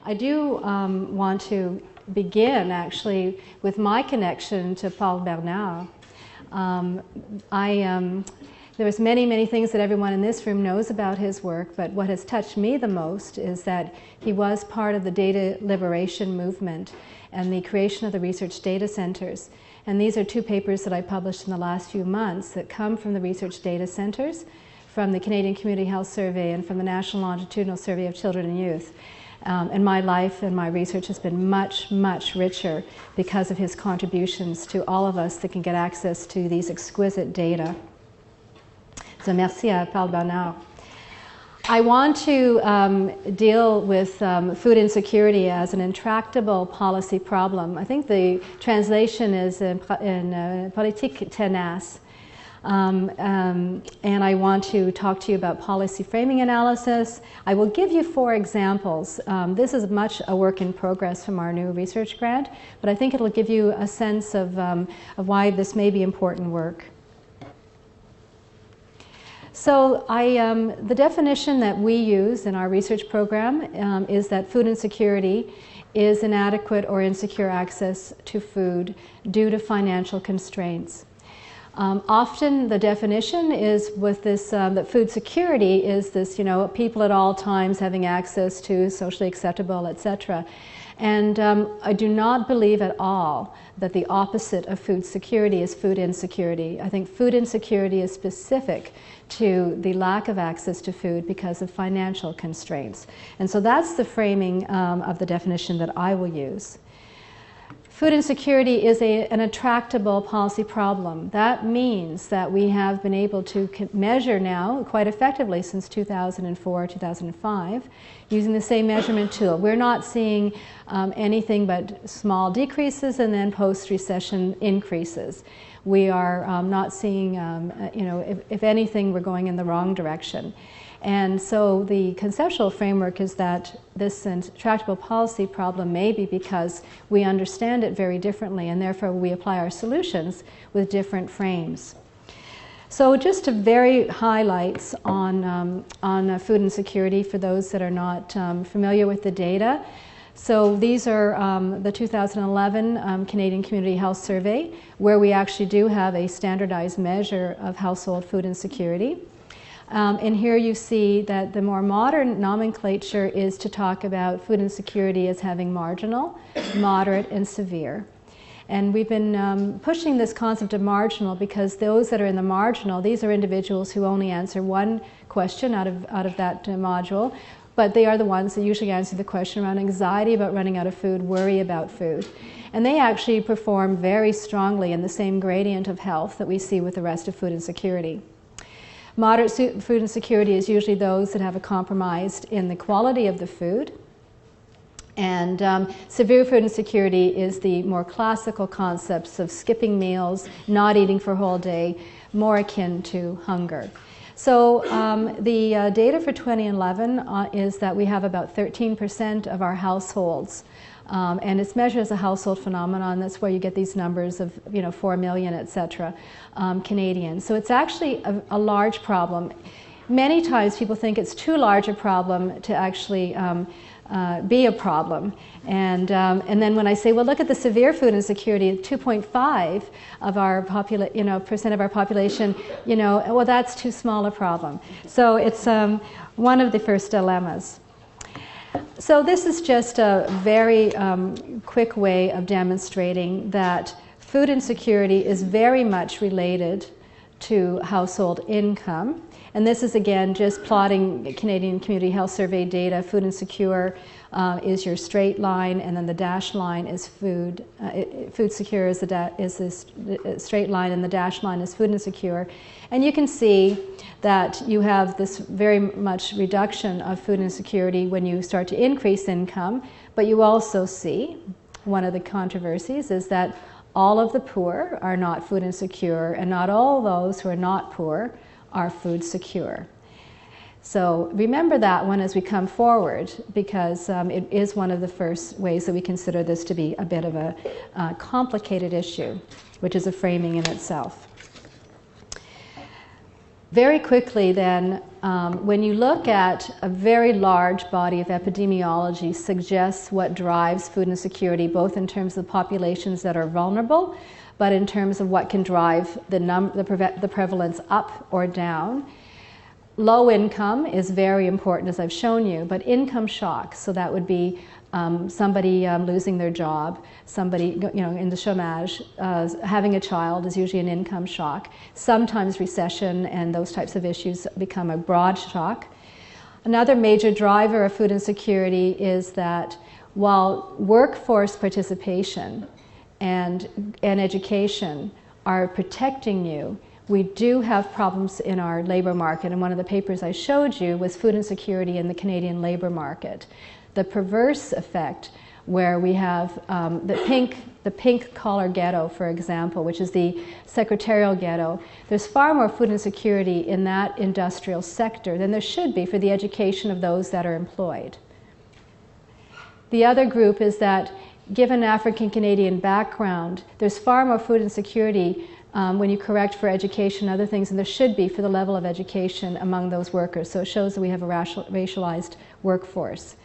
I do want to begin actually with my connection to Paul Bernard. There was many things that everyone in this room knows about his work, but what has touched me the most is that he was part of the data liberation movement and the creation of the research data centers. And these are two papers that I published in the last few months that come from the research data centers, from the Canadian Community Health Survey and from the National Longitudinal Survey of Children and Youth. And my life and my research has been much richer because of his contributions to all of us that can get access to these exquisite data. So merci à Paul Bernard. I want to deal with food insecurity as an intractable policy problem. I think the translation is in politique tenace. And I want to talk to you about policy framing analysis. I will give you 4 examples. This is much a work in progress from our new research grant, but I think it'll give you a sense of why this may be important work. So the definition that we use in our research program is that food insecurity is inadequate or insecure access to food due to financial constraints. Often the definition is with this, that food security is this, people at all times having access to socially acceptable, etc. And I do not believe at all that the opposite of food security is food insecurity. I think food insecurity is specific to the lack of access to food because of financial constraints. And so that's the framing of the definition that I will use. Food insecurity is an intractable policy problem. That means that we have been able to measure now quite effectively since 2004, 2005, using the same measurement tool. We're not seeing anything but small decreases and then post-recession increases. We are not seeing, if anything, we're going in the wrong direction. And so the conceptual framework is that this intractable policy problem may be because we understand it very differently, and therefore we apply our solutions with different frames. So just very highlights on food insecurity for those that are not familiar with the data. So these are the 2011 Canadian Community Health Survey, where we actually do have a standardized measure of household food insecurity. And here you see that the more modern nomenclature is to talk about food insecurity as having marginal, moderate, and severe. And we've been pushing this concept of marginal because those that are in the marginal, these are individuals who only answer one question out of that module, but they are the ones that usually answer the question around anxiety about running out of food, worry about food. And they actually perform very strongly in the same gradient of health that we see with the rest of food insecurity. Moderate food insecurity is usually those that have a compromise in the quality of the food. And severe food insecurity is the more classical concepts of skipping meals, not eating for a whole day, more akin to hunger. So the data for 2011 is that we have about 13% of our households, and it's measured as a household phenomenon. That's where you get these numbers of 4 million, etc. Canadians. So it's actually a large problem. Many times people think it's too large a problem to actually be a problem. And then when I say, well, look at the severe food insecurity, 2.5 of our percent of our population, well, that's too small a problem. So it's one of the first dilemmas. So this is just a very quick way of demonstrating that food insecurity is very much related to household income. And this is again just plotting Canadian Community Health Survey data. Food insecure is your straight line, and then the dashed line is food. Food secure is this straight line, and the dashed line is food insecure. And you can see that you have this very much reduction of food insecurity when you start to increase income. But you also see one of the controversies is that all of the poor are not food insecure, and not all those who are not poor are food secure. So remember that one as we come forward, because it is one of the first ways that we consider this to be a bit of a complicated issue, which is a framing in itself. Very quickly then, when you look at a very large body of epidemiology suggests what drives food insecurity, both in terms of populations that are vulnerable, but in terms of what can drive the prevalence up or down. Low income is very important, as I've shown you, but income shock, so that would be somebody losing their job, somebody in the chômage, having a child is usually an income shock. Sometimes recession and those types of issues become a broad shock. Another major driver of food insecurity is that while workforce participation and education are protecting you, we do have problems in our labor market, and one of the papers I showed you was food insecurity in the Canadian labor market. The perverse effect where we have the pink collar ghetto, for example, which is the secretarial ghetto. There's far more food insecurity in that industrial sector than there should be for the education of those that are employed. The other group is that given African Canadian background, there's far more food insecurity when you correct for education and other things than there should be for the level of education among those workers. So it shows that we have a racialized workforce.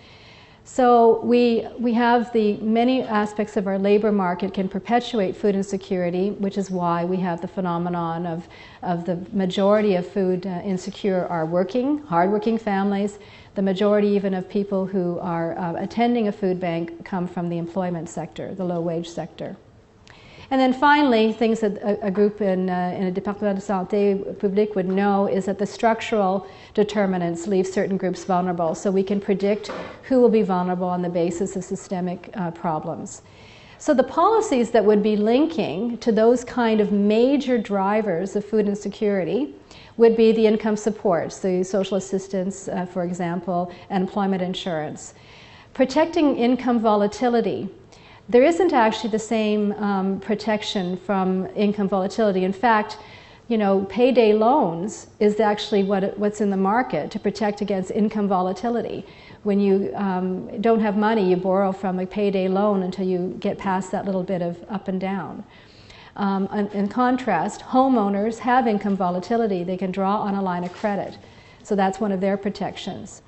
So we have the many aspects of our labor market can perpetuate food insecurity, which is why we have the phenomenon of the majority of food insecure are hardworking families. The majority even of people who are attending a food bank come from the employment sector, the low-wage sector. And then finally, things that a group in a Département de Santé publique would know is that the structural determinants leave certain groups vulnerable. So we can predict who will be vulnerable on the basis of systemic problems. So the policies that would be linking to those kind of major drivers of food insecurity would be the income supports, the social assistance, for example, and employment insurance. Protecting income volatility. There isn't actually the same protection from income volatility. In fact, payday loans is actually what's in the market to protect against income volatility. When you don't have money, you borrow from a payday loan until you get past that little bit of up and down. In contrast, homeowners have income volatility. They can draw on a line of credit. So that's one of their protections.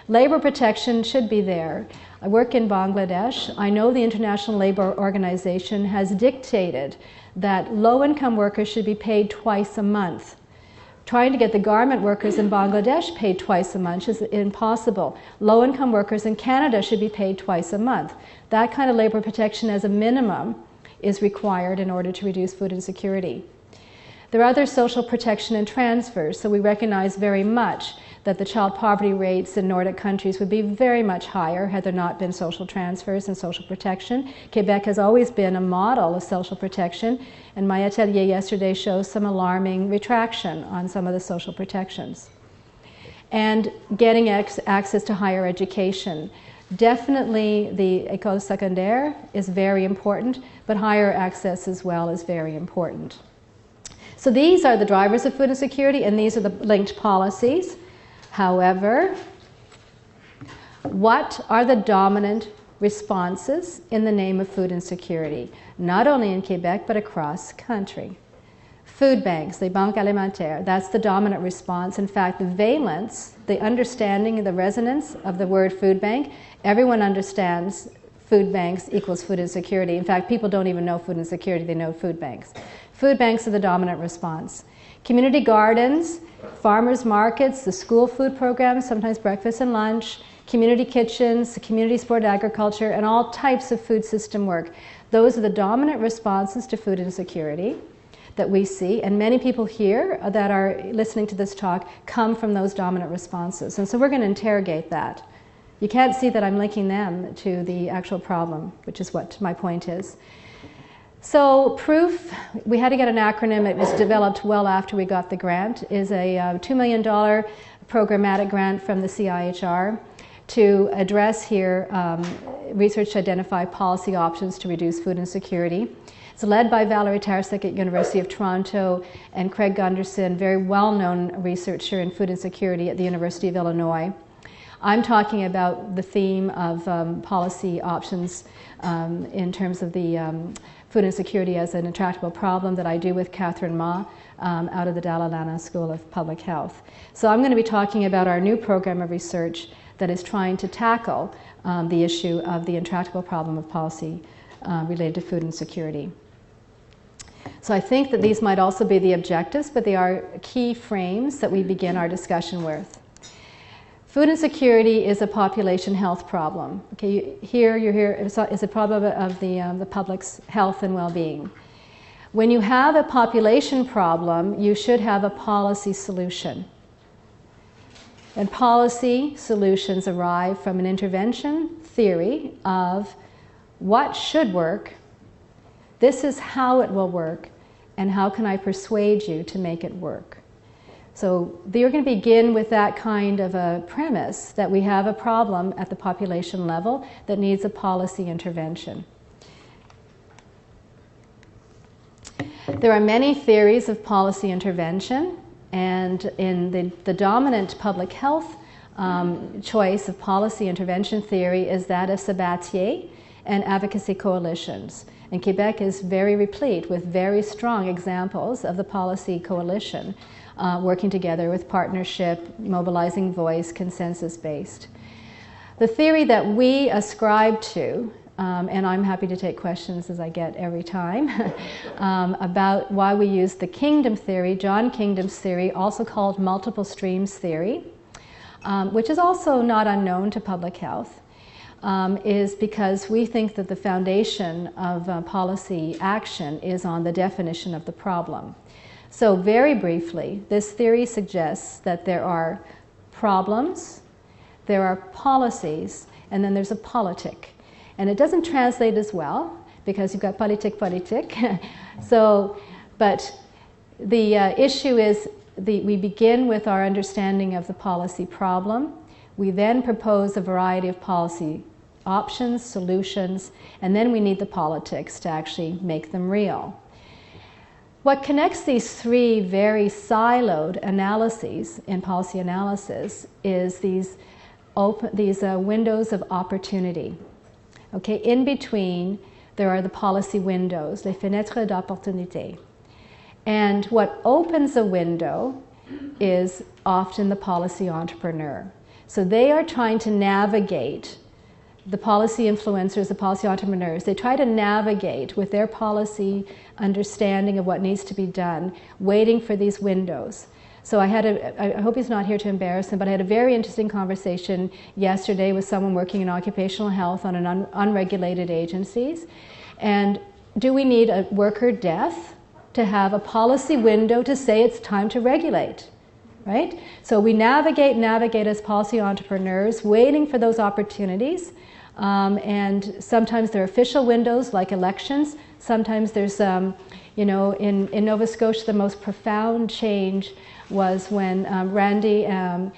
Labor protection should be there. I work in Bangladesh. I know the International Labor Organization has dictated that low-income workers should be paid twice a month. Trying to get the garment workers in Bangladesh paid twice a month is impossible. Low-income workers in Canada should be paid twice a month. That kind of labor protection as a minimum is required in order to reduce food insecurity. There are other social protection and transfers, so we recognize very much that the child poverty rates in Nordic countries would be very much higher had there not been social transfers and social protection. Quebec has always been a model of social protection, and my atelier yesterday shows some alarming retraction on some of the social protections. And getting access to higher education. Definitely the école secondaire is very important, but higher access as well is very important. So these are the drivers of food insecurity, and these are the linked policies. However, what are the dominant responses in the name of food insecurity? Not only in Quebec, but across country. Food banks, les banques alimentaires, that's the dominant response. In fact, the valence, the understanding, the resonance of the word food bank, everyone understands food banks equals food insecurity. In fact, people don't even know food insecurity, they know food banks. Food banks are the dominant response. Community gardens, farmers markets, the school food programs, sometimes breakfast and lunch, community kitchens, community support agriculture, and all types of food system work. Those are the dominant responses to food insecurity that we see, and many people here that are listening to this talk come from those dominant responses. And so we're going to interrogate that. You can't see that I'm linking them to the actual problem, which is what my point is. So proof, we had to get an acronym. It was developed well after we got the grant, is a $2 million programmatic grant from the CIHR to address here research to identify policy options to reduce food insecurity. It's led by Valerie Tarasek at University of Toronto and Craig Gunderson, very well-known researcher in food insecurity at the University of Illinois. I'm talking about the theme of policy options in terms of the food insecurity as an intractable problem that I do with Catherine Ma out of the Dalla Lana School of Public Health. So I'm going to be talking about our new program of research that is trying to tackle the issue of the intractable problem of policy related to food insecurity. So I think that these might also be the objectives, but they are key frames that we begin our discussion with. Food insecurity is a population health problem. Okay, you're here is a problem of the public's health and well-being. When you have a population problem, you should have a policy solution. And policy solutions arrive from an intervention theory of what should work, this is how it will work, and how can I persuade you to make it work. So you're going to begin with that kind of a premise that we have a problem at the population level that needs a policy intervention. There are many theories of policy intervention, and in the dominant public health choice of policy intervention theory is that of Sabatier and advocacy coalitions. And Quebec is very replete with very strong examples of the policy coalition working together with partnership, mobilizing voice, consensus-based. The theory that we ascribe to, and I'm happy to take questions as I get every time, about why we use the Kingdom theory, John Kingdom's theory, also called multiple streams theory, which is also not unknown to public health, is because we think that the foundation of policy action is on the definition of the problem. So very briefly, this theory suggests that there are problems, there are policies, and then there's a politic. And it doesn't translate as well because you've got politique. So, but the issue is we begin with our understanding of the policy problem. We then propose a variety of policy options, solutions, and then we need the politics to actually make them real. What connects these three very siloed analyses in policy analysis is these windows of opportunity. Okay, in between there are the policy windows, les fenêtres d'opportunité. And what opens a window is often the policy entrepreneur. So they are trying to navigate, the policy influencers, the policy entrepreneurs, they try to navigate with their policy understanding of what needs to be done, waiting for these windows. So I hope he's not here to embarrass him, but I had a very interesting conversation yesterday with someone working in occupational health on an unregulated agencies. And do we need a worker death to have a policy window to say it's time to regulate? Right? So we navigate as policy entrepreneurs, waiting for those opportunities. And sometimes there are official windows like elections. Sometimes there's, you know, in Nova Scotia, the most profound change was when Randy and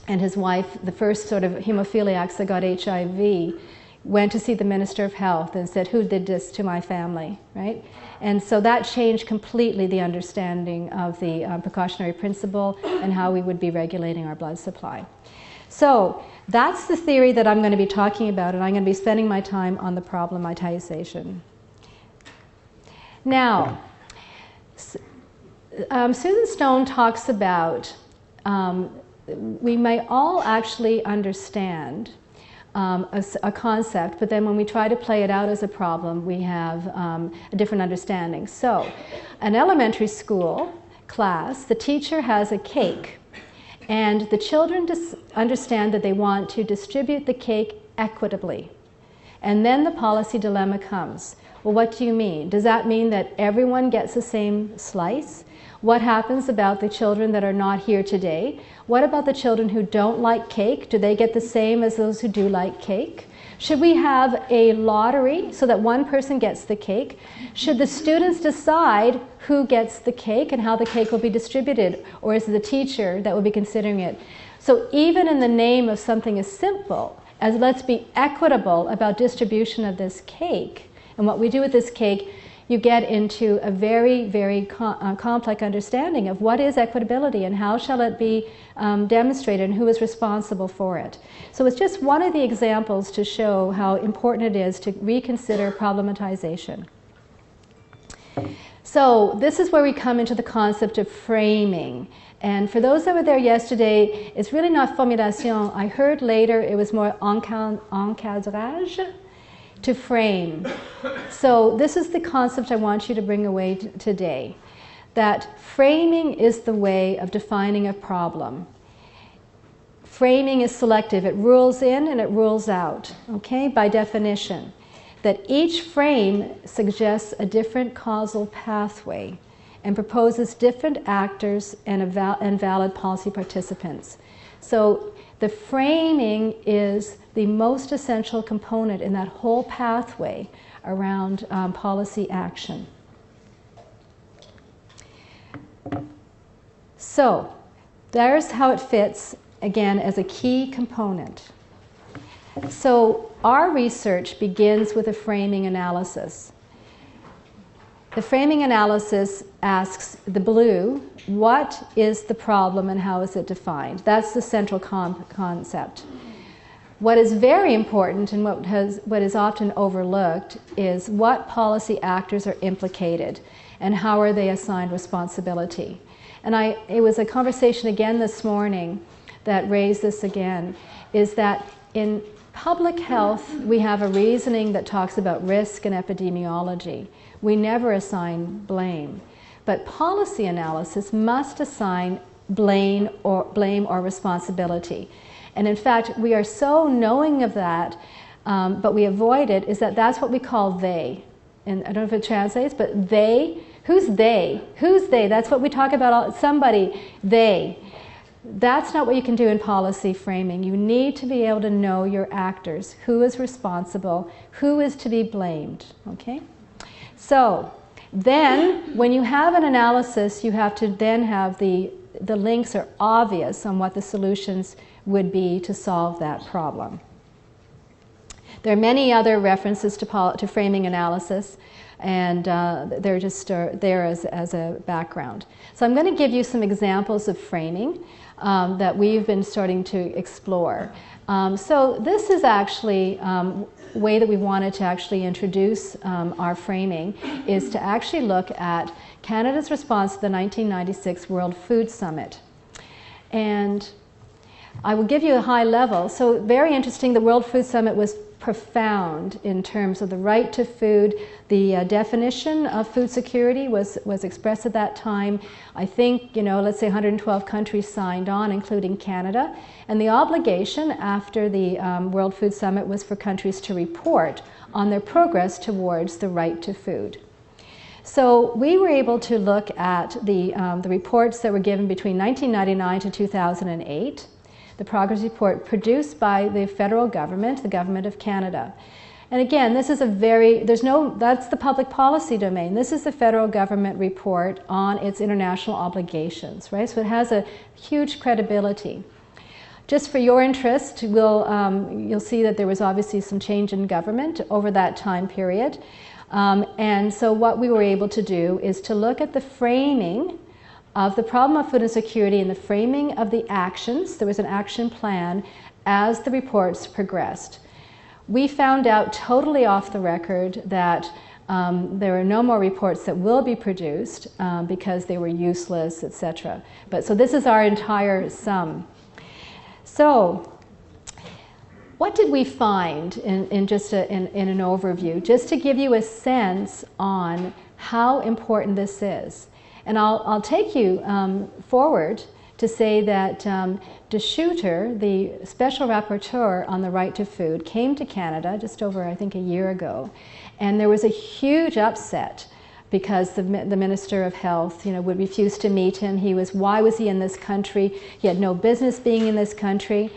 his wife, the first sort of hemophiliacs that got HIV, went to see the Minister of Health and said, who did this to my family, right? And so that changed completely the understanding of the precautionary principle and how we would be regulating our blood supply. So that's the theory that I'm going to be talking about, and I'm going to be spending my time on the problematization. Now, Susan Stone talks about, we may all actually understand a concept, but then when we try to play it out as a problem, we have a different understanding. So, an elementary school class, the teacher has a cake, and the children understand that they want to distribute the cake equitably. And then the policy dilemma comes. Well, what do you mean? Does that mean that everyone gets the same slice? What happens about the children that are not here today? What about the children who don't like cake? Do they get the same as those who do like cake? Should we have a lottery so that one person gets the cake? Should the students decide who gets the cake and how the cake will be distributed? Or is it the teacher that will be considering it? So even in the name of something as simple as let's be equitable about distribution of this cake and what we do with this cake, you get into a very, very complex understanding of what is equitability and how shall it be demonstrated and who is responsible for it. So it's just one of the examples to show how important it is to reconsider problematization. So this is where we come into the concept of framing. And for those that were there yesterday, it's really not formulation. I heard later it was more encadrage, to frame. So this is the concept I want you to bring away today. That framing is the way of defining a problem. Framing is selective. It rules in and it rules out, okay, by definition. That each frame suggests a different causal pathway and proposes different actors and valid policy participants. So the framing is the most essential component in that whole pathway around policy action. So there's how it fits, again, as a key component. So our research begins with a framing analysis. The framing analysis asks the blue, what is the problem and how is it defined? That's the central concept. What is very important and what is often overlooked is what policy actors are implicated and how are they assigned responsibility. And it was a conversation again this morning that raised this again, is that in public health we have a reasoning that talks about risk and epidemiology. We never assign blame. But policy analysis must assign blame or responsibility. And in fact, we are so knowing of that, but we avoid it, is that that's what we call they. And I don't know if it translates, but they, who's they? Who's they? That's what we talk about, somebody, they. That's not what you can do in policy framing. You need to be able to know your actors, who is responsible, who is to be blamed, okay? So then, when you have an analysis, you have to then have the links are obvious on what the solutions would be to solve that problem. There are many other references to framing analysis, and they're just there as a background. So I'm going to give you some examples of framing that we've been starting to explore. So this is actually way that we wanted to actually introduce our framing, is to actually look at Canada's response to the 1996 World Food Summit. And I will give you a high level. So very interesting, the World Food Summit was profound in terms of the right to food. The definition of food security was expressed at that time. I think, let's say 112 countries signed on, including Canada. And the obligation after the World Food Summit was for countries to report on their progress towards the right to food. So we were able to look at the reports that were given between 1999 to 2008. The progress report produced by the federal government, the government of Canada. And again, this is that's the public policy domain. This is the federal government report on its international obligations, right? So it has a huge credibility. Just for your interest, you'll see that there was obviously some change in government over that time period. And so what we were able to do is to look at the framing of the problem of food insecurity and the framing of the actions. There was an action plan as the reports progressed. We found out totally off the record that there are no more reports that will be produced because they were useless, etc. But so this is our entire sum. So what did we find in an overview, just to give you a sense on how important this is? And I'll take you forward to say that De Schutter, the special rapporteur on the right to food, came to Canada just over, I think, a year ago. And there was a huge upset because the Minister of Health, would refuse to meet him. Why was he in this country? He had no business being in this country.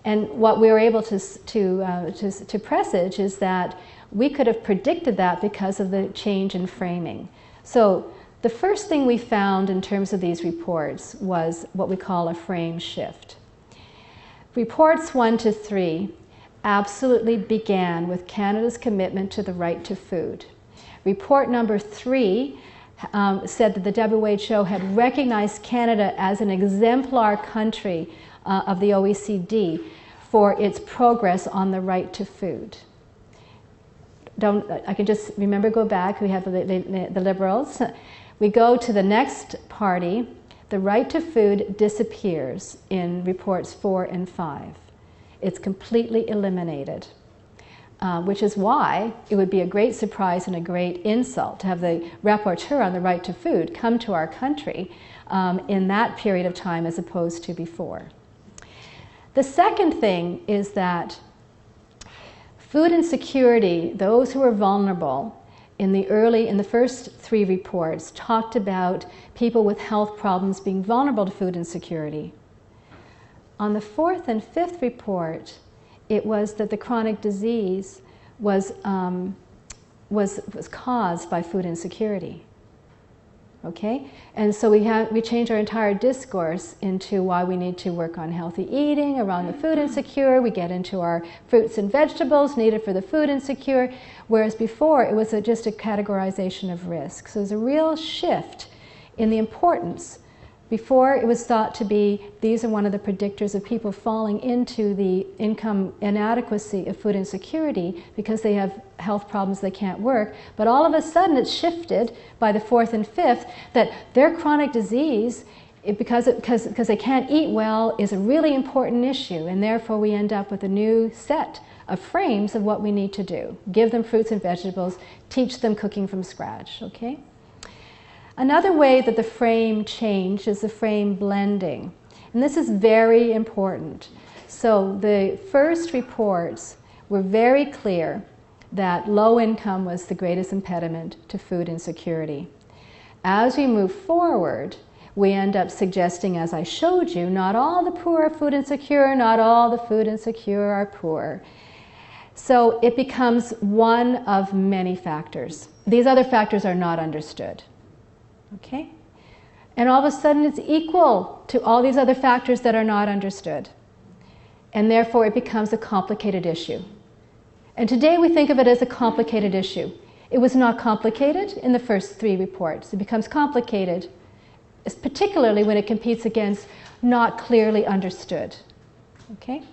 And what we were able to presage is that we could have predicted that because of the change in framing. So the first thing we found in terms of these reports was what we call a frame shift. Reports 1 to 3 absolutely began with Canada's commitment to the right to food. Report number 3 said that the WHO had recognized Canada as an exemplar country of the OECD for its progress on the right to food. I can just remember, go back, we have the Liberals. We go to the next party, the right to food disappears in reports 4 and 5. It's completely eliminated, which is why it would be a great surprise and a great insult to have the rapporteur on the right to food come to our country in that period of time as opposed to before. The second thing is that food insecurity, those who are vulnerable, in the first 3 reports, talked about people with health problems being vulnerable to food insecurity. On the 4th and 5th report, it was that the chronic disease was caused by food insecurity. Okay? And so we changed our entire discourse into why we need to work on healthy eating around the food insecure. We get into our fruits and vegetables needed for the food insecure, whereas before it was just a categorization of risk. So there's a real shift in the importance. Before it was thought to be, these are one of the predictors of people falling into the income inadequacy of food insecurity because they have health problems, they can't work. But all of a sudden it's shifted by the 4th and 5th that their chronic disease, because they can't eat well, is a really important issue. And therefore we end up with a new set of frames of what we need to do. Give them fruits and vegetables, teach them cooking from scratch, okay? Another way that the frame changed is the frame blending. And this is very important. So the first reports were very clear that low income was the greatest impediment to food insecurity. As we move forward, we end up suggesting, as I showed you, not all the poor are food insecure, not all the food insecure are poor. So it becomes one of many factors. These other factors are not understood. Okay? And all of a sudden it's equal to all these other factors that are not understood. And therefore it becomes a complicated issue. And today we think of it as a complicated issue. It was not complicated in the first 3 reports. It becomes complicated, particularly when it competes against not clearly understood. Okay?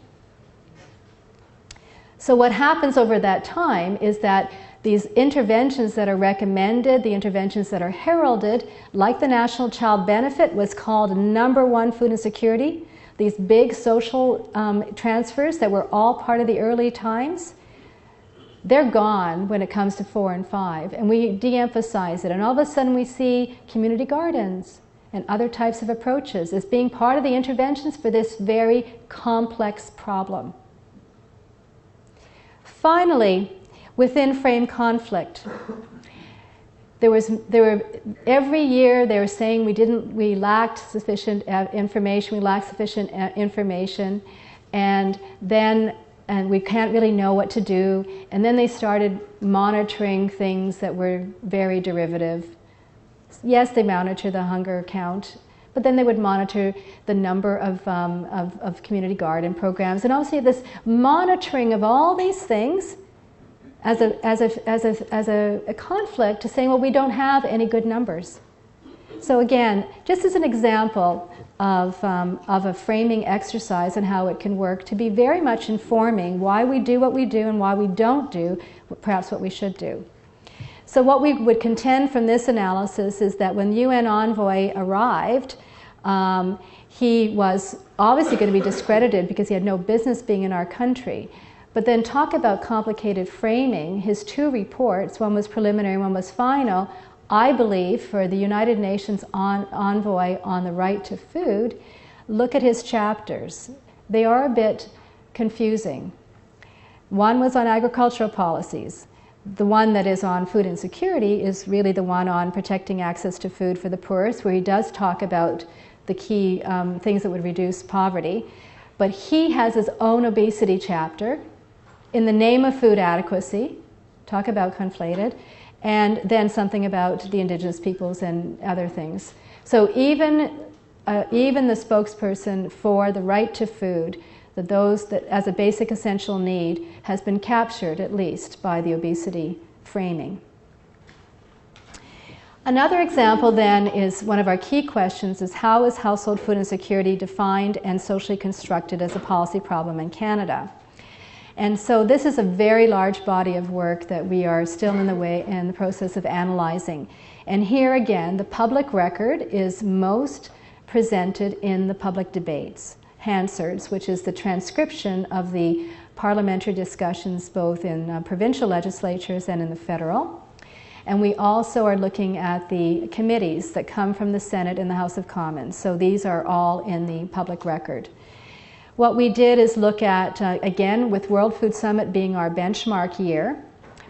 So what happens over that time is that these interventions that are recommended, the interventions that are heralded, like the National Child Benefit was called #1 food insecurity, these big social transfers that were all part of the early times, they're gone when it comes to 4 and 5, and we de-emphasize it. And all of a sudden we see community gardens and other types of approaches as being part of the interventions for this very complex problem. Finally, within frame conflict, every year they were saying we lacked sufficient information, and we can't really know what to do. And then they started monitoring things that were very derivative. Yes, they monitor the hunger count, but then they would monitor the number of community garden programs, and obviously this monitoring of all these things as a conflict to saying, well, we don't have any good numbers. So again, just as an example of a framing exercise and how it can work to be very much informing why we do what we do and why we don't do perhaps what we should do. So what we would contend from this analysis is that when UN envoy arrived, he was obviously going to be discredited because he had no business being in our country. But then talk about complicated framing. His 2 reports, one was preliminary, one was final, I believe for the United Nations envoy on the right to food, look at his chapters. They are a bit confusing. One was on agricultural policies. The one that is on food insecurity is really the one on protecting access to food for the poorest, where he does talk about the key things that would reduce poverty. But he has his own obesity chapter, in the name of food adequacy, talk about conflated, and then something about the indigenous peoples and other things. So even the spokesperson for the right to food, that those that as a basic essential need, has been captured at least by the obesity framing. Another example then is one of our key questions is how is household food insecurity defined and socially constructed as a policy problem in Canada? And so this is a very large body of work that we are still in the process of analyzing. And here again, the public record is most presented in the public debates, Hansards, which is the transcription of the parliamentary discussions both in provincial legislatures and in the federal. And we also are looking at the committees that come from the Senate and the House of Commons. So these are all in the public record. What we did is look at, again, with World Food Summit being our benchmark year,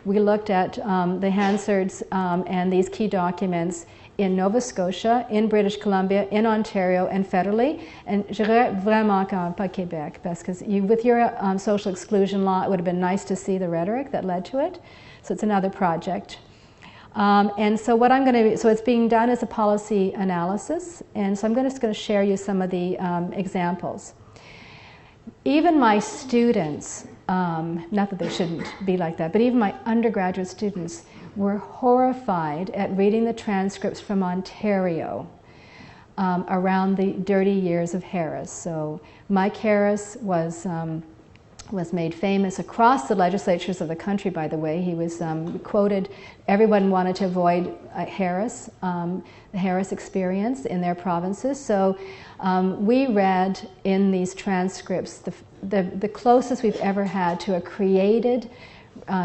we looked at the Hansards and these key documents in Nova Scotia, in British Columbia, in Ontario, and federally. And je dirais vraiment pas Québec, because with your social exclusion law, it would have been nice to see the rhetoric that led to it. So it's another project. And so what I'm going to, so it's being done as a policy analysis, and so I'm just going to share you some of the examples. Even my students, not that they shouldn't be like that, but even my undergraduate students were horrified at reading the transcripts from Ontario around the dirty years of Harris. So Mike Harris was made famous across the legislatures of the country, by the way. He was quoted, everyone wanted to avoid Harris, the Harris experience in their provinces. So we read in these transcripts the closest we've ever had to a created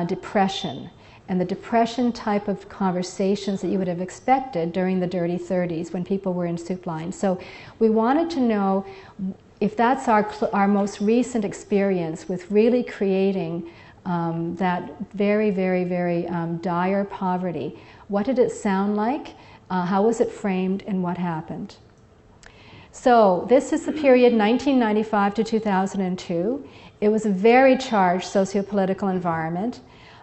depression, and the depression type of conversations that you would have expected during the dirty 30s when people were in soup lines. So we wanted to know if that's our most recent experience with really creating that very, very, very dire poverty, what did it sound like, how was it framed, and what happened? So this is the period 1995 to 2002. It was a very charged socio-political environment.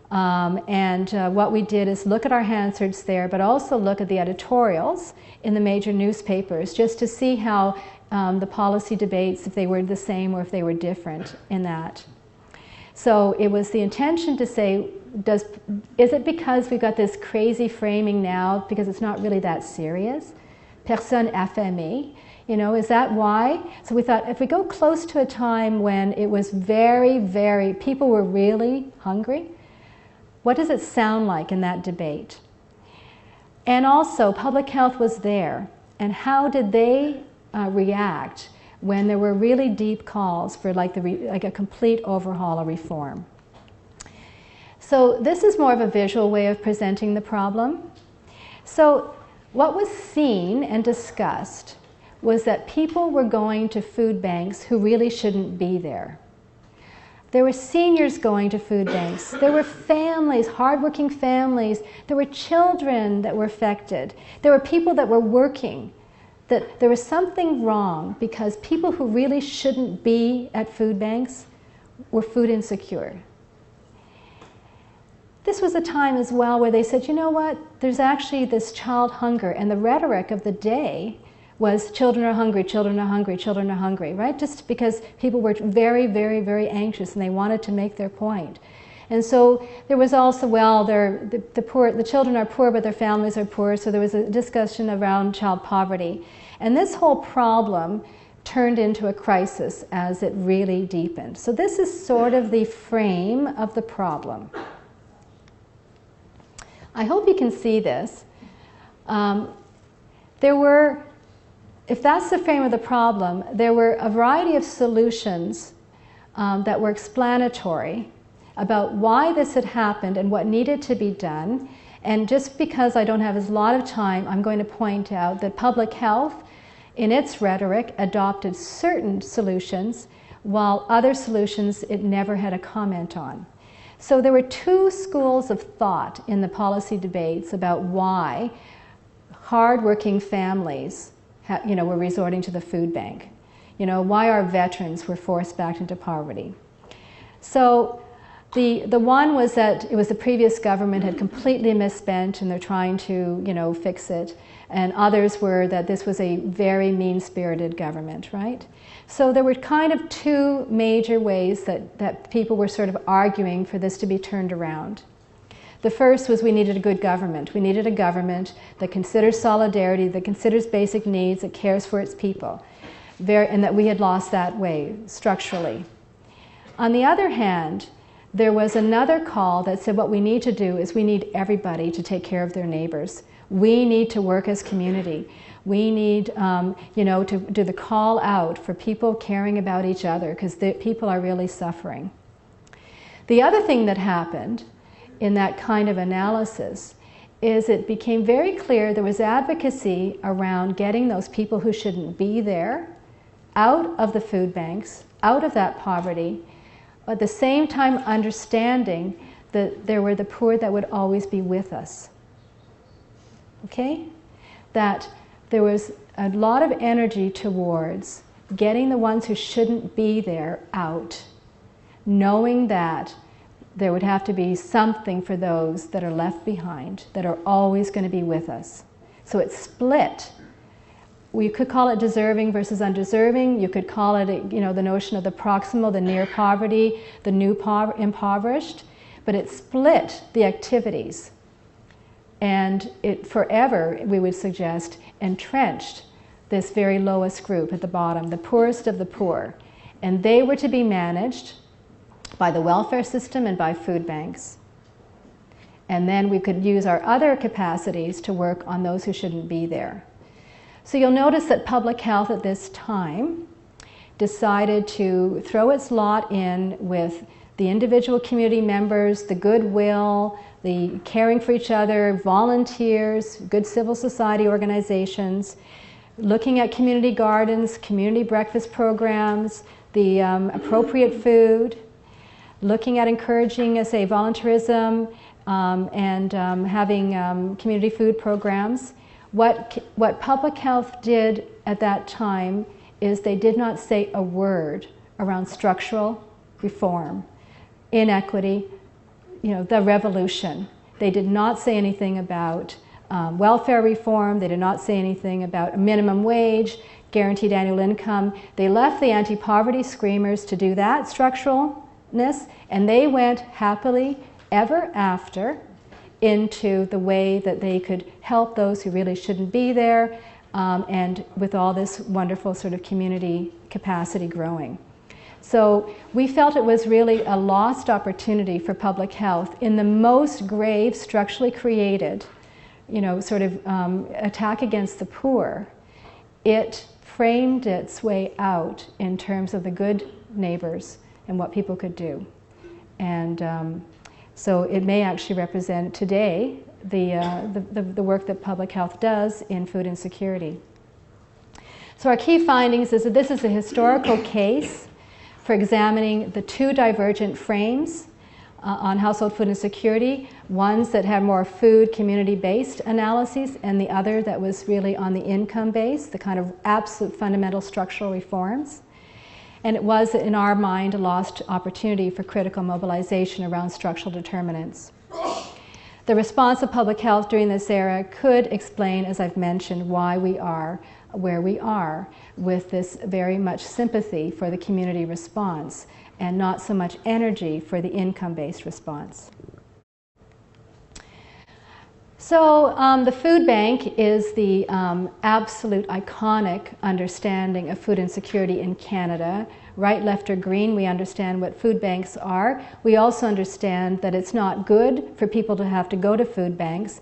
What we did is look at our Hansards there, but also look at the editorials in the major newspapers just to see how the policy debates, if they were the same or if they were different in that. So it was the intention to say, is it because we've got this crazy framing now because it's not really that serious? Personne affamée, you know, is that why? So we thought if we go close to a time when it was very, very, people were really hungry, what does it sound like in that debate? And also, public health was there. And how did they react when there were really deep calls for like a complete overhaul or reform? So this is more of a visual way of presenting the problem. So what was seen and discussed was that people were going to food banks who really shouldn't be there. There were seniors going to food banks. There were families, hardworking families. There were children that were affected. There were people that were working. That there was something wrong because people who really shouldn't be at food banks were food insecure. This was a time as well where they said, you know what, there's actually this child hunger, and the rhetoric of the day was children are hungry, children are hungry, children are hungry, right? Just because people were very, very, very anxious and they wanted to make their point. And so there was also, well, the children are poor, but their families are poor, so there was a discussion around child poverty. And this whole problem turned into a crisis as it really deepened. So this is sort of the frame of the problem. I hope you can see this. If that's the frame of the problem, there were a variety of solutions that were explanatory about why this had happened and what needed to be done. And just because I don't have a lot of time, I'm going to point out that public health, in its rhetoric, adopted certain solutions, while other solutions it never had a comment on. So there were two schools of thought in the policy debates about why hardworking families were resorting to the food bank. You know, why our veterans were forced back into poverty. So the one was that it was the previous government had completely misspent and they're trying to, fix it. And others were that this was a very mean-spirited government, right? So there were kind of two major ways that people were sort of arguing for this to be turned around. The first was we needed a good government. We needed a government that considers solidarity, that considers basic needs, that cares for its people, and that we had lost that way structurally. On the other hand, there was another call that said what we need to do is we need everybody to take care of their neighbors. We need to work as community. We need, to do the call out for people caring about each other, because people are really suffering. The other thing that happened in that kind of analysis is it became very clear there was advocacy around getting those people who shouldn't be there out of the food banks, out of that poverty, but at the same time understanding that there were the poor that would always be with us. Okay? That there was a lot of energy towards getting the ones who shouldn't be there out, knowing that there would have to be something for those that are left behind, that are always going to be with us. So it's split. We could call it deserving versus undeserving. You could call it, the notion of the proximal, the near poverty, the new impoverished. But it split the activities. And it forever, we would suggest, entrenched this very lowest group at the bottom, the poorest of the poor. And they were to be managed by the welfare system and by food banks. And then we could use our other capacities to work on those who shouldn't be there. So you'll notice that public health at this time decided to throw its lot in with the individual community members, the goodwill, the caring for each other, volunteers, good civil society organizations, looking at community gardens, community breakfast programs, the appropriate food, looking at encouraging, say, volunteerism and having community food programs. What public health did at that time is they did not say a word around structural reform, inequity, the revolution. They did not say anything about welfare reform. They did not say anything about a minimum wage, guaranteed annual income. They left the anti-poverty screamers to do that structuralness, and they went happily ever after into the way that they could help those who really shouldn't be there, and with all this wonderful sort of community capacity growing. So we felt it was really a lost opportunity for public health in the most grave, structurally created, attack against the poor. It framed its way out in terms of the good neighbors and what people could do. And so it may actually represent today the work that public health does in food insecurity. So our key findings is that this is a historical case for examining the two divergent frames on household food insecurity, ones that had more food community-based analyses and the other that was really on the income-based, the kind of absolute fundamental structural reforms. And it was, in our mind, a lost opportunity for critical mobilization around structural determinants. The response of public health during this era could explain, as I've mentioned, why we are where we are, with this very much sympathy for the community response and not so much energy for the income-based response. So the food bank is the absolute iconic understanding of food insecurity in Canada. Right, left, or green, we understand what food banks are. We also understand that it's not good for people to have to go to food banks.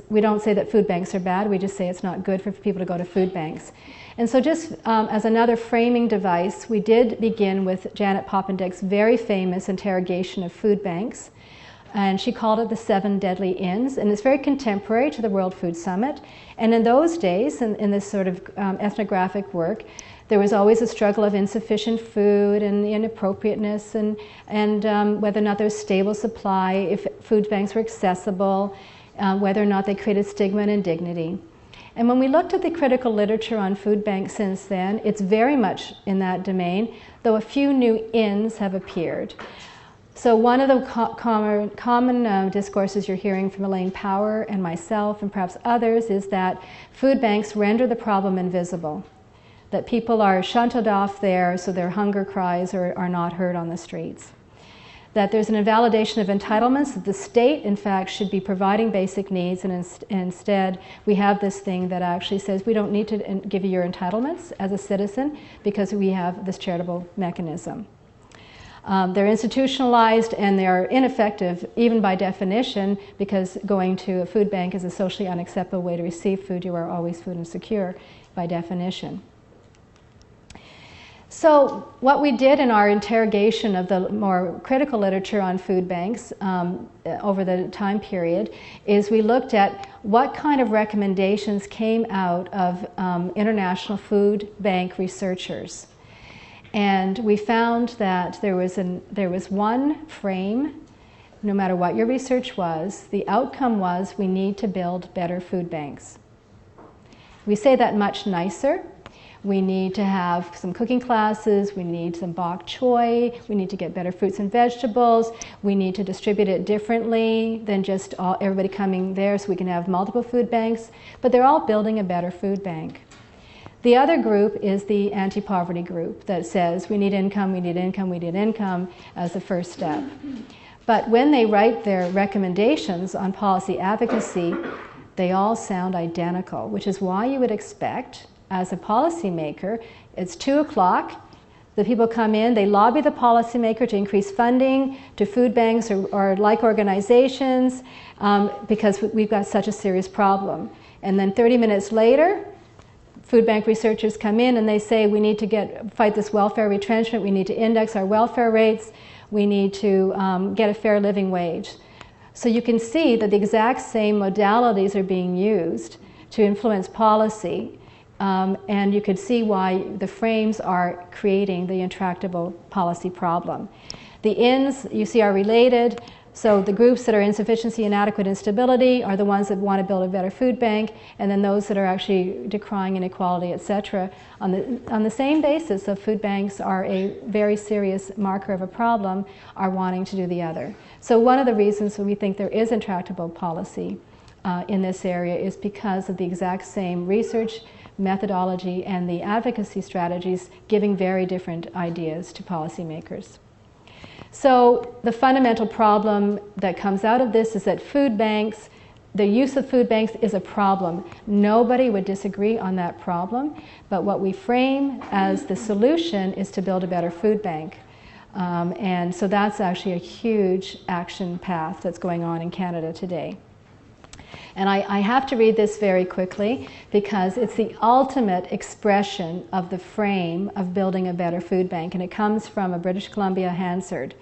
We don't say that food banks are bad, we just say it's not good for people to go to food banks. And so just as another framing device, we did begin with Janet Poppendick's very famous interrogation of food banks. And she called it the 7 Deadly Inns, and it's very contemporary to the World Food Summit. And in those days, in this sort of ethnographic work, there was always a struggle of insufficient food and inappropriateness and whether or not there was stable supply, if food banks were accessible, whether or not they created stigma and indignity. And when we looked at the critical literature on food banks since then, it's very much in that domain, though a few new inns have appeared. So one of the common discourses you're hearing from Elaine Power and myself and perhaps others is that food banks render the problem invisible, that people are shunted off there so their hunger cries are not heard on the streets. that there's an invalidation of entitlements, that the state, in fact, should be providing basic needs, and instead we have this thing that actually says we don't need to give you your entitlements as a citizen because we have this charitable mechanism. They're institutionalized and they're ineffective even by definition, because going to a food bank is a socially unacceptable way to receive food. You are always food insecure by definition. So what we did in our interrogation of the more critical literature on food banks over the time period is we looked at what kind of recommendations came out of international food bank researchers. And we found that there was one frame, no matter what your research was, the outcome was we need to build better food banks. We say that much nicer. We need to have some cooking classes, we need some bok choy, we need to get better fruits and vegetables, we need to distribute it differently than just everybody coming there so we can have multiple food banks, but they're all building a better food bank. The other group is the anti-poverty group that says we need income, we need income, we need income as the first step. But when they write their recommendations on policy advocacy, they all sound identical, which is why you would expect, as a policymaker, it's 2 o'clock, the people come in, they lobby the policymaker to increase funding to food banks or like organizations because we've got such a serious problem. And then 30 minutes later, food bank researchers come in and they say we need to fight this welfare retrenchment, we need to index our welfare rates, we need to get a fair living wage. So you can see that the exact same modalities are being used to influence policy. And you could see why the frames are creating the intractable policy problem. The ins, you see, are related. So the groups that are insufficiency, inadequate, instability are the ones that want to build a better food bank, and then those that are actually decrying inequality, etc. On the same basis of food banks are a very serious marker of a problem, are wanting to do the other. So one of the reasons we think there is intractable policy in this area is because of the exact same research methodology and the advocacy strategies giving very different ideas to policymakers. So the fundamental problem that comes out of this is that food banks, the use of food banks is a problem. Nobody would disagree on that problem, but what we frame as the solution is to build a better food bank. And so that's actually a huge action path that's going on in Canada today. And I have to read this very quickly because it's the ultimate expression of the frame of building a better food bank, and it comes from a British Columbia Hansard.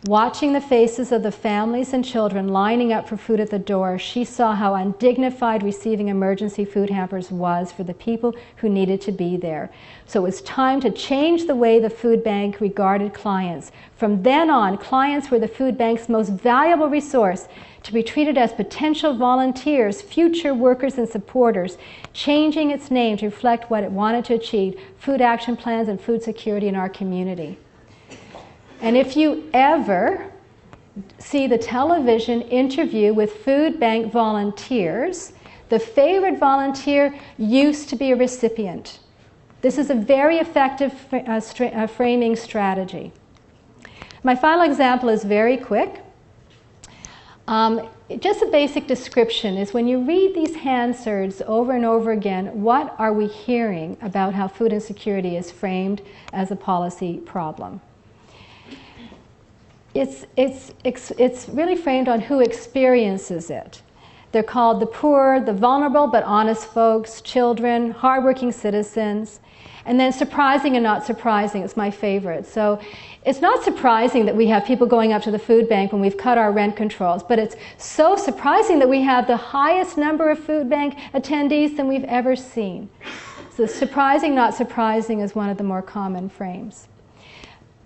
Watching the faces of the families and children lining up for food at the door, she saw how undignified receiving emergency food hampers was for the people who needed to be there. So it was time to change the way the food bank regarded clients. From then on, clients were the food bank's most valuable resource, to be treated as potential volunteers, future workers and supporters, changing its name to reflect what it wanted to achieve, food action plans and food security in our community. And if you ever see the television interview with food bank volunteers, the favorite volunteer used to be a recipient. This is a very effective framing strategy. My final example is very quick. Just a basic description is when you read these Hansards over and over again, what are we hearing about how food insecurity is framed as a policy problem? It's really framed on who experiences it. They're called the poor, the vulnerable but honest folks, children, hardworking citizens, and then surprising and not surprising is my favorite. So it's not surprising that we have people going up to the food bank when we've cut our rent controls, but it's so surprising that we have the highest number of food bank attendees than we've ever seen. So surprising, not surprising is one of the more common frames.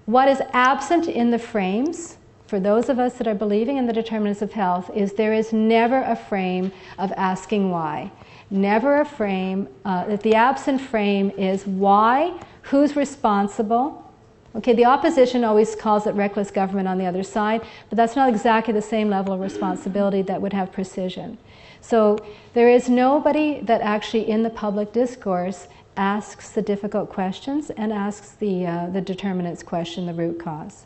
What is absent in the frames, for those of us that are believing in the determinants of health, is there is never a frame of asking why. Never a frame, that the absent frame is why, who's responsible. Okay, the opposition always calls it reckless government on the other side, but that's not exactly the same level of responsibility that would have precision. So there is nobody that actually in the public discourse asks the difficult questions and asks the determinants question, the root cause.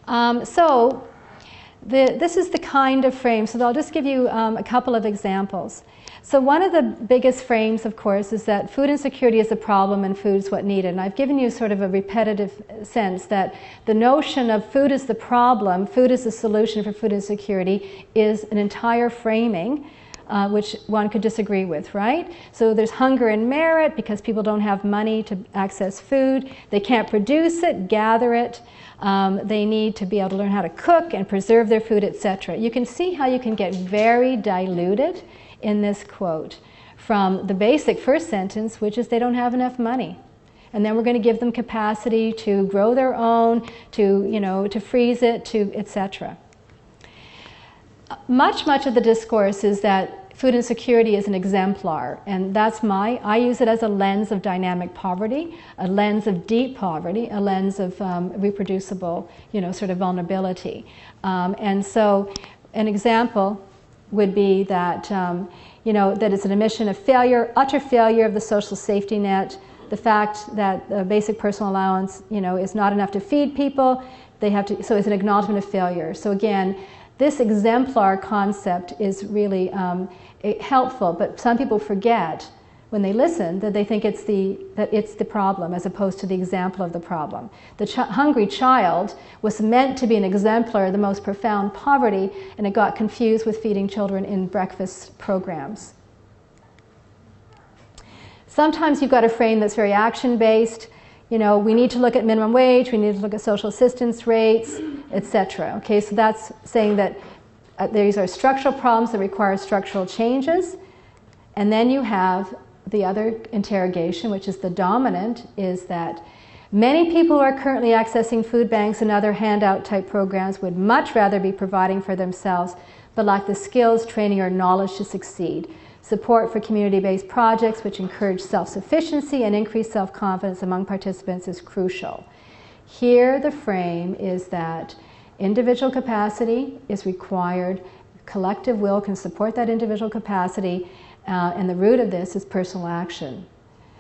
This is the kind of frame, so I'll just give you a couple of examples. So one of the biggest frames, of course, is that food insecurity is a problem and food is what needed. And I've given you sort of a repetitive sense that the notion of food is the problem, food is the solution for food insecurity is an entire framing which one could disagree with, right? So there's hunger and merit because people don't have money to access food. They can't produce it, gather it. They need to be able to learn how to cook and preserve their food, etc. You can see how you can get very diluted in this quote from the basic first sentence, which is they don't have enough money. And then we're going to give them capacity to grow their own, to freeze it, to etc. Much of the discourse is that food insecurity is an exemplar, and I use it as a lens of dynamic poverty, a lens of deep poverty, a lens of reproducible, sort of vulnerability. And so an example would be that, that it's an admission of failure, utter failure of the social safety net, the fact that the basic personal allowance, is not enough to feed people, so it's an acknowledgement of failure. So again, this exemplar concept is really helpful, but some people forget when they listen that they think it's the problem as opposed to the example of the problem. The hungry child was meant to be an exemplar of the most profound poverty, and it got confused with feeding children in breakfast programs. Sometimes you've got a frame that's very action-based. We need to look at minimum wage, we need to look at social assistance rates, etc. Okay, so that's saying that these are structural problems that require structural changes. And then you have the other interrogation, which is the dominant, is that many people who are currently accessing food banks and other handout type programs would much rather be providing for themselves, but lack the skills, training, or knowledge to succeed. Support for community-based projects which encourage self-sufficiency and increase self-confidence among participants is crucial. Here the frame is that individual capacity is required, collective will can support that individual capacity, and the root of this is personal action.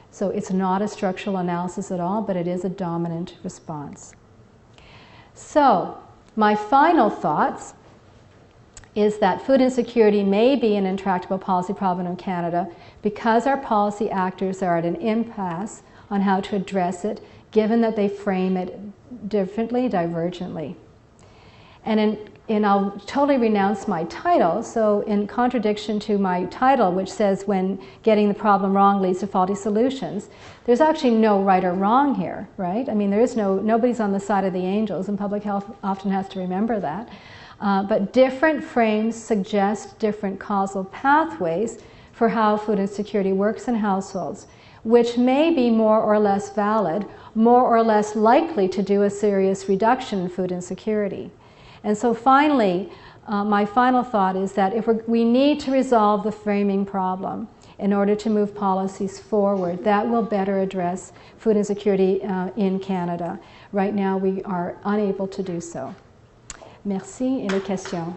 So it's not a structural analysis at all, but it is a dominant response. So my final thoughts is that food insecurity may be an intractable policy problem in Canada because our policy actors are at an impasse on how to address it, given that they frame it differently, divergently. And I'll totally renounce my title, so in contradiction to my title, which says when getting the problem wrong leads to faulty solutions, there's actually no right or wrong here, right? I mean, nobody's on the side of the angels, and public health often has to remember that. But different frames suggest different causal pathways for how food insecurity works in households, which may be more or less valid, more or less likely to do a serious reduction in food insecurity. And so finally, my final thought is that we need to resolve the framing problem in order to move policies forward. That will better address food insecurity in Canada. Right now, we are unable to do so. Merci et les questions.